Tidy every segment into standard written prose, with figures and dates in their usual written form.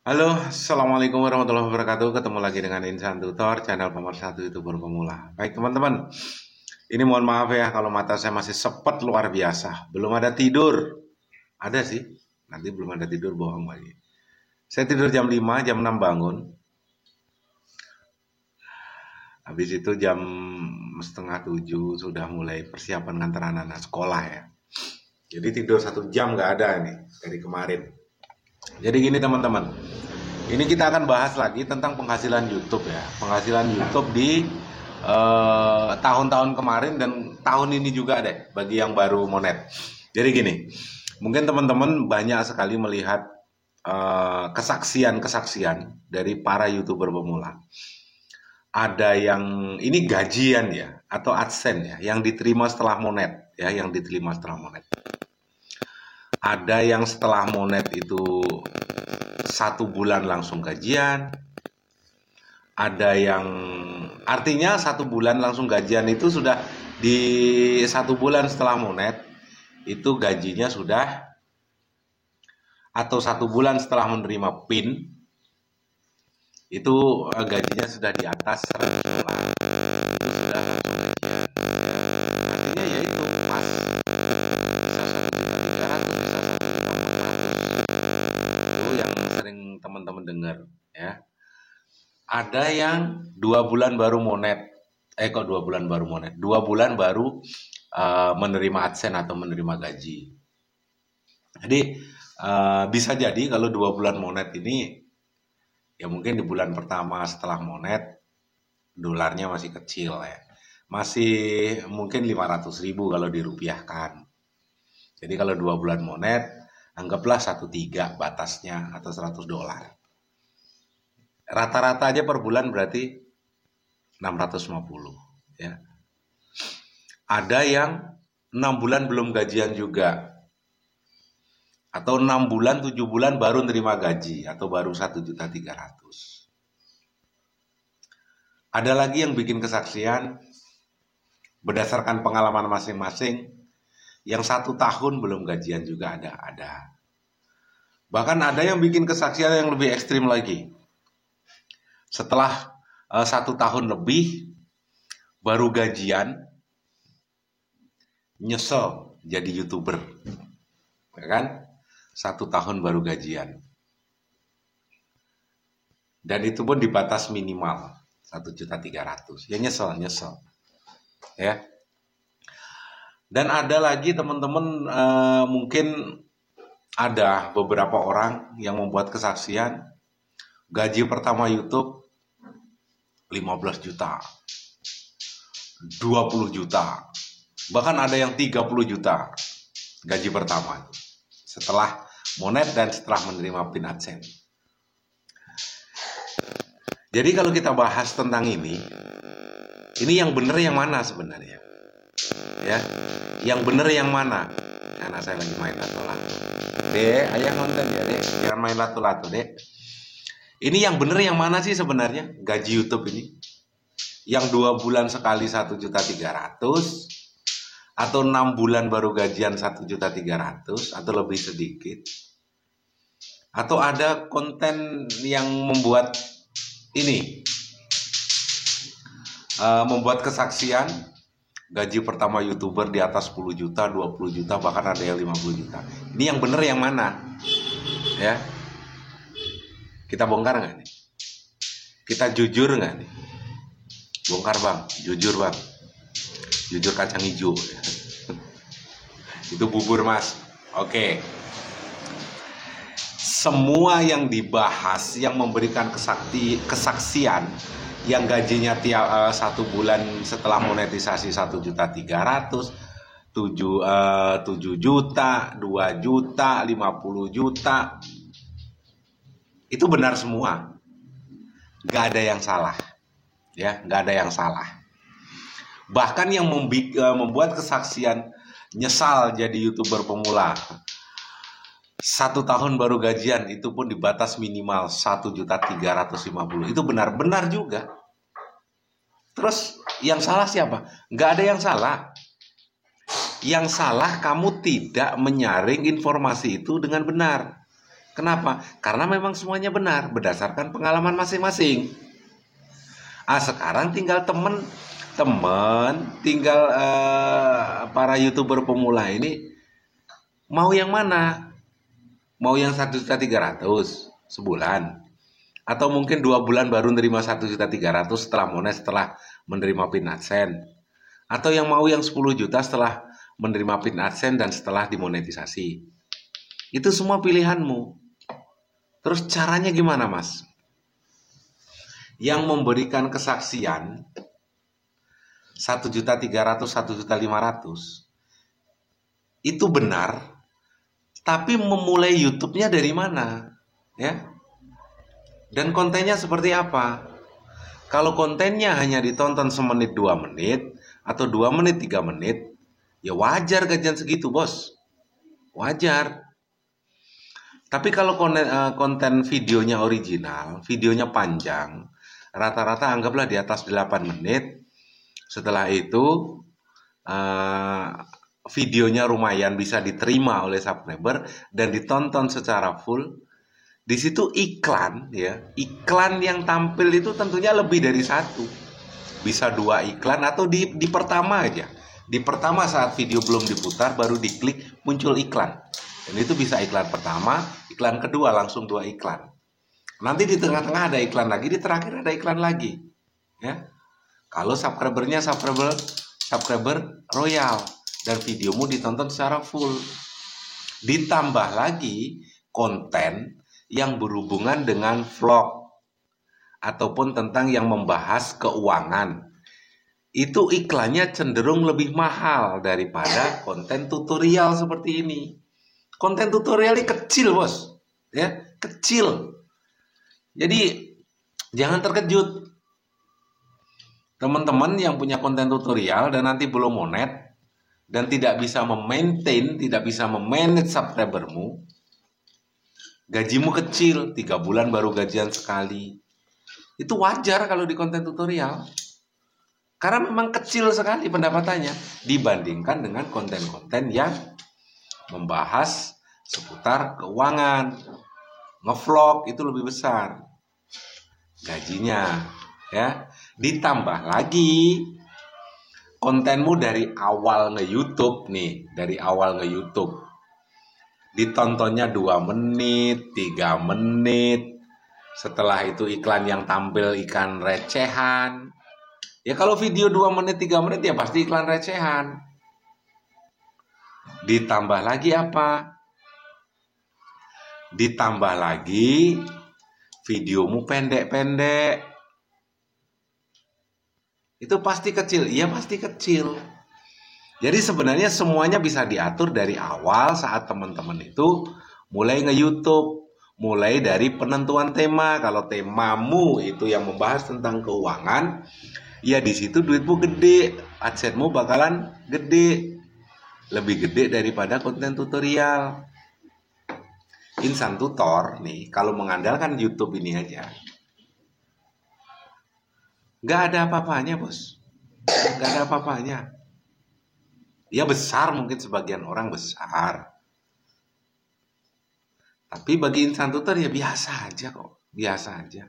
Halo, Assalamualaikum warahmatullahi wabarakatuh. Ketemu lagi dengan Insan Tutor, channel pemersatu YouTuber pemula. Baik teman-teman, ini mohon maaf ya kalau mata saya masih sepet luar biasa. Belum ada tidur. Ada sih, nanti belum ada tidur, bohong lagi. Saya tidur jam 5, jam 6 bangun. Habis itu jam setengah 7 sudah mulai persiapan ngantar anak-anak sekolah ya. Jadi tidur 1 jam nggak ada nih dari kemarin. Jadi gini teman-teman, ini kita akan bahas lagi tentang penghasilan YouTube ya. Penghasilan YouTube di tahun-tahun kemarin dan tahun ini juga deh bagi yang baru monet. Jadi gini, mungkin teman-teman banyak sekali melihat kesaksian-kesaksian dari para YouTuber pemula. Ada yang ini gajian ya atau AdSense ya yang diterima setelah monet ya, yang diterima setelah monet. Ada yang setelah monet itu 1 bulan langsung gajian. Ada yang artinya 1 bulan langsung gajian itu sudah di 1 bulan setelah monet itu gajinya sudah, atau 1 bulan setelah menerima PIN itu gajinya sudah di atas 100 dolar. Itu sudah langsung gajian. Artinya ya itu pas bisa 1.300.000, bisa 1.400.000. Itu yang sering teman-teman dengar ya. Ada yang 2 bulan baru monet. Kok 2 bulan baru monet? 2 bulan baru menerima AdSense atau menerima gaji. Jadi bisa jadi kalau 2 bulan monet ini ya mungkin di bulan pertama setelah monet dolarnya masih kecil ya. Masih mungkin 500.000 kalau dirupiahkan. Jadi kalau 2 bulan monet anggaplah 1,3 batasnya atau 100 dolar. Rata-rata aja per bulan berarti 650 ya. Ada yang 6 bulan belum gajian juga. Atau 6 bulan, 7 bulan baru nerima gaji atau baru 1.300.000. Ada lagi yang bikin kesaksian berdasarkan pengalaman masing-masing yang 1 tahun belum gajian juga ada. Bahkan ada yang bikin kesaksian yang lebih ekstrim lagi. Setelah 1 tahun lebih baru gajian, nyesel jadi YouTuber, ya kan? 1 tahun baru gajian, dan itu pun di batas minimal 1.300.000. Ya nyesel ya. Dan ada lagi teman-teman, mungkin ada beberapa orang yang membuat kesaksian gaji pertama YouTube 15 juta, 20 juta, bahkan ada yang 30 juta gaji pertama setelah monet dan setelah menerima PIN AdSense. Jadi kalau kita bahas tentang ini yang benar yang mana sebenarnya? Ya, yang benar yang mana? Anak saya lagi main lato-lato. Dek, ayah nonton ya dek, jangan main lato-lato dek. Ini yang benar yang mana sih sebenarnya gaji YouTube ini? Yang 2 bulan sekali 1.300.000 atau 6 bulan baru gajian 1.300.000 atau lebih sedikit? Atau ada konten yang membuat ini membuat kesaksian gaji pertama YouTuber di atas 10 juta, 20 juta, bahkan ada yang 50 juta. Ini yang benar yang mana? Ya. Kita bongkar nggak nih? Kita jujur nggak nih? Bongkar bang, jujur bang. Jujur kacang hijau. Itu bubur mas. Oke. Semua yang dibahas, yang memberikan kesaksian, yang gajinya tiap 1 bulan setelah monetisasi 1.300.000, 7 juta, 2 juta, 50 juta, itu benar semua. Gak ada yang salah, ya, gak ada yang salah. Bahkan yang membuat kesaksian nyesal jadi YouTuber pemula 1 tahun baru gajian itu pun di batas minimal 1.350.000. Itu benar-benar juga. Terus yang salah siapa? Nggak ada yang salah. Yang salah kamu tidak menyaring informasi itu dengan benar. Kenapa? Karena memang semuanya benar berdasarkan pengalaman masing-masing. Sekarang tinggal tinggal para YouTuber pemula ini mau yang mana? Mau yang 1.300.000 sebulan? Atau mungkin 2 bulan baru nerima 1.300.000 setelah monet, setelah menerima pin AdSense? Atau yang mau yang 10 juta setelah menerima pin AdSense dan setelah dimonetisasi? Itu semua pilihanmu. Terus caranya gimana, Mas? Yang memberikan kesaksian 1.300.000, 1.500.000 itu benar, tapi memulai YouTube-nya dari mana? Ya. Dan kontennya seperti apa? Kalau kontennya hanya ditonton semenit 2 menit atau 2 menit 3 menit, ya wajar gajian segitu, Bos. Wajar. Tapi kalau konten videonya original, videonya panjang, rata-rata anggaplah di atas 8 menit. Setelah itu videonya lumayan bisa diterima oleh subscriber dan ditonton secara full. Di situ iklan, ya, iklan yang tampil itu tentunya lebih dari 1. Bisa 2 iklan atau di pertama aja. Di pertama saat video belum diputar baru diklik muncul iklan. Dan itu bisa iklan pertama, iklan kedua, langsung 2 iklan. Nanti di tengah-tengah ada iklan lagi, di terakhir ada iklan lagi. Ya. Kalau subscribernya subscriber royal dan videomu ditonton secara full. Ditambah lagi konten yang berhubungan dengan vlog ataupun tentang yang membahas keuangan. Itu iklannya cenderung lebih mahal daripada konten tutorial seperti ini. Konten tutorial ini kecil, Bos. Ya, kecil. Jadi jangan terkejut. Teman-teman yang punya konten tutorial dan nanti belum monet dan tidak bisa memaintain, tidak bisa memanage subscribermu, gajimu kecil, 3 bulan baru gajian sekali. Itu wajar kalau di konten tutorial. Karena memang kecil sekali pendapatannya dibandingkan dengan konten-konten yang membahas seputar keuangan. Ngevlog itu lebih besar gajinya, ya. Ditambah lagi kontenmu dari awal nge-YouTube nih, dari awal nge-YouTube. Ditontonnya 2 menit, 3 menit. Setelah itu iklan yang tampil iklan recehan. Ya kalau video 2 menit, 3 menit ya pasti iklan recehan. Ditambah lagi apa? Ditambah lagi videomu pendek-pendek. Itu pasti kecil. Iya pasti kecil. Jadi sebenarnya semuanya bisa diatur dari awal saat teman-teman itu mulai nge-YouTube. Mulai dari penentuan tema. Kalau temamu itu yang membahas tentang keuangan, ya di situ duitmu gede. AdSense-mu bakalan gede. Lebih gede daripada konten tutorial. Insan Tutor nih, kalau mengandalkan YouTube ini aja, nggak ada apa-apanya, Bos. Nggak ada apa-apanya. Ya besar, mungkin sebagian orang besar. Tapi bagi Insan Tutor ya biasa aja kok. Biasa aja.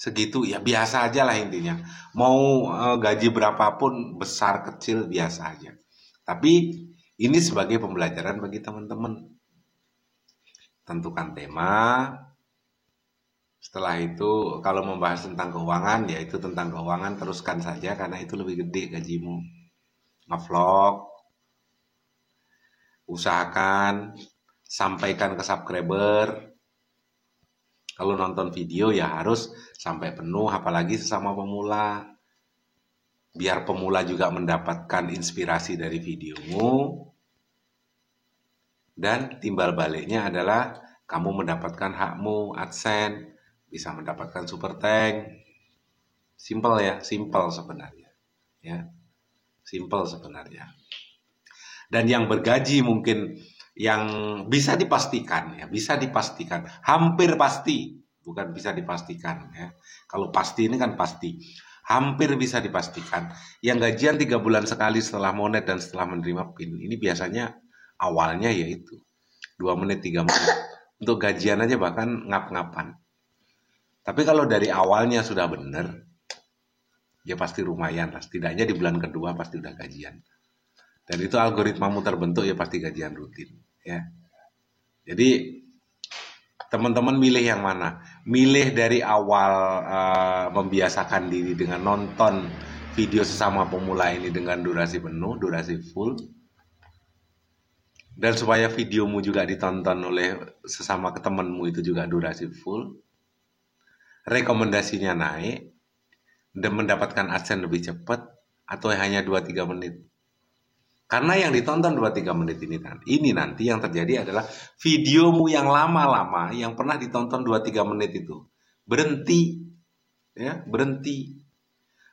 Segitu ya biasa aja lah intinya. Mau gaji berapapun, besar kecil biasa aja. Tapi ini sebagai pembelajaran bagi teman-teman. Tentukan tema. Setelah itu kalau membahas tentang keuangan, ya itu tentang keuangan teruskan saja karena itu lebih gede gajimu. Nge-vlog, usahakan sampaikan ke subscriber. Kalau nonton video ya harus sampai penuh, apalagi sesama pemula. Biar pemula juga mendapatkan inspirasi dari videomu. Dan timbal baliknya adalah kamu mendapatkan hakmu, AdSense, bisa mendapatkan super thank. Simple ya, simple sebenarnya. Ya. Simple sebenarnya. Dan yang bergaji mungkin yang bisa dipastikan ya, bisa dipastikan, hampir pasti, bukan bisa dipastikan ya. Kalau pasti ini kan pasti. Hampir bisa dipastikan. Yang gajian 3 bulan sekali setelah monet dan setelah menerima PIN, ini biasanya awalnya yaitu 2 menit, 3 menit. untuk gajian aja bahkan ngap-ngapan. Tapi kalau dari awalnya sudah benar, ya pasti lumayan lah. Setidaknya di bulan kedua pasti udah gajian. Dan itu algoritmamu terbentuk ya pasti gajian rutin. Ya. Jadi teman-teman milih yang mana? Milih dari awal membiasakan diri dengan nonton video sesama pemula ini dengan durasi penuh, durasi full. Dan supaya videomu juga ditonton oleh sesama temanmu itu juga durasi full. Rekomendasinya naik dan mendapatkan AdSense lebih cepat atau hanya 2-3 menit. Karena yang ditonton 2-3 menit ini nanti yang terjadi adalah videomu yang lama-lama yang pernah ditonton 2-3 menit itu berhenti, ya berhenti.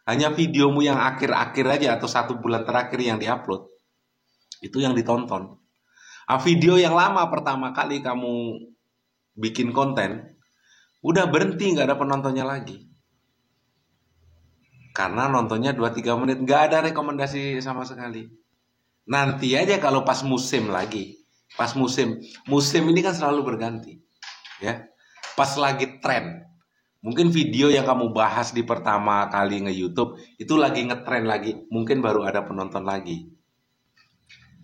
Hanya videomu yang akhir-akhir aja atau 1 bulan terakhir yang diupload itu yang ditonton. Video yang lama pertama kali kamu bikin konten udah berhenti, nggak ada penontonnya lagi. Karena nontonnya 2-3 menit, nggak ada rekomendasi sama sekali. Nanti aja kalau pas musim lagi, pas musim ini kan selalu berganti, ya. Pas lagi tren, mungkin video yang kamu bahas di pertama kali nge-YouTube itu lagi ngetren lagi, mungkin baru ada penonton lagi.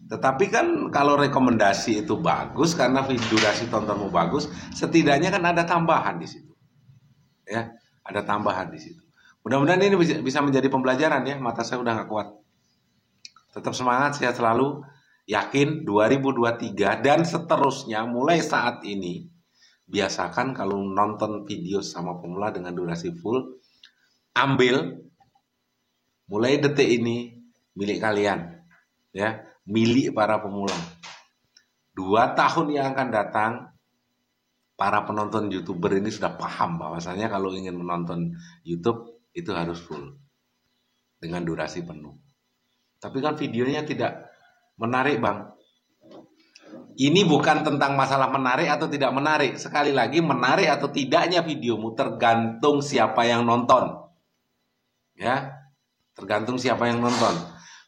Tetapi kan kalau rekomendasi itu bagus karena durasi tontonmu bagus, setidaknya kan ada tambahan di situ, ya, ada tambahan di situ. Mudah-mudahan ini bisa menjadi pembelajaran ya. Mata saya udah nggak kuat. Tetap semangat, sehat selalu, yakin 2023 dan seterusnya mulai saat ini biasakan kalau nonton video sama pemula dengan durasi full, ambil mulai detik ini milik kalian, ya, milik para pemula. 2 tahun yang akan datang para penonton YouTuber ini sudah paham bahwasanya kalau ingin menonton YouTube itu harus full dengan durasi penuh. Tapi kan videonya tidak menarik, Bang. Ini bukan tentang masalah menarik atau tidak menarik. Sekali lagi, menarik atau tidaknya videomu tergantung siapa yang nonton. Ya, tergantung siapa yang nonton.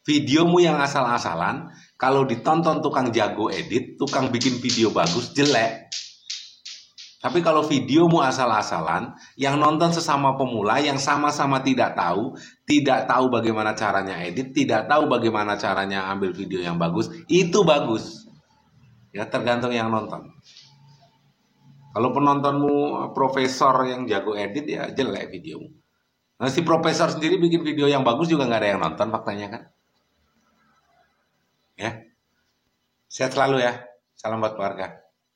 Videomu yang asal-asalan, kalau ditonton tukang jago edit, tukang bikin video bagus, jelek. Tapi kalau videomu asal-asalan, yang nonton sesama pemula, yang sama-sama tidak tahu bagaimana caranya edit, tidak tahu bagaimana caranya ambil video yang bagus, itu bagus. Ya, tergantung yang nonton. Kalau penontonmu profesor yang jago edit, ya jelek videomu. Nah, si profesor sendiri bikin video yang bagus juga nggak ada yang nonton, faktanya kan. Ya, sehat selalu ya. Salam buat keluarga.